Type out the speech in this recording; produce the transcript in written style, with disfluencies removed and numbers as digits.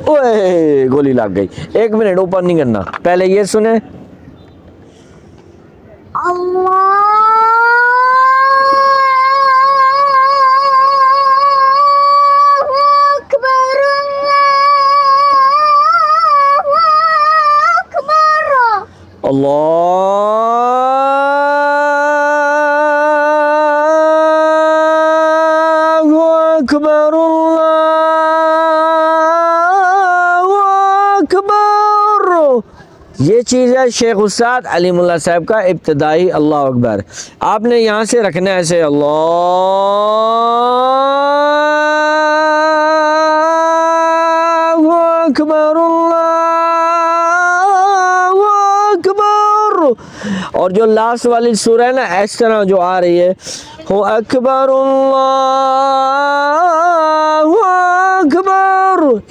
ओए गोली लग गई। 1 मिनट ऊपर नहीं करना, पहले ये सुने। अल्लाहु अकबर, अल्लाहु अकबर। ये चीज़ है शेख उस्ताद अली मुल्ला साहब का इब्तदाई अल्लाह अकबर। आपने यहाँ से रखना है ऐसे, अल्लाहु अकबर, अल्लाहु अकबर। और जो लास्ट वाली सूरह है ना, इस तरह जो आ रही है, हो अकबर, अल्लाहु अकबर।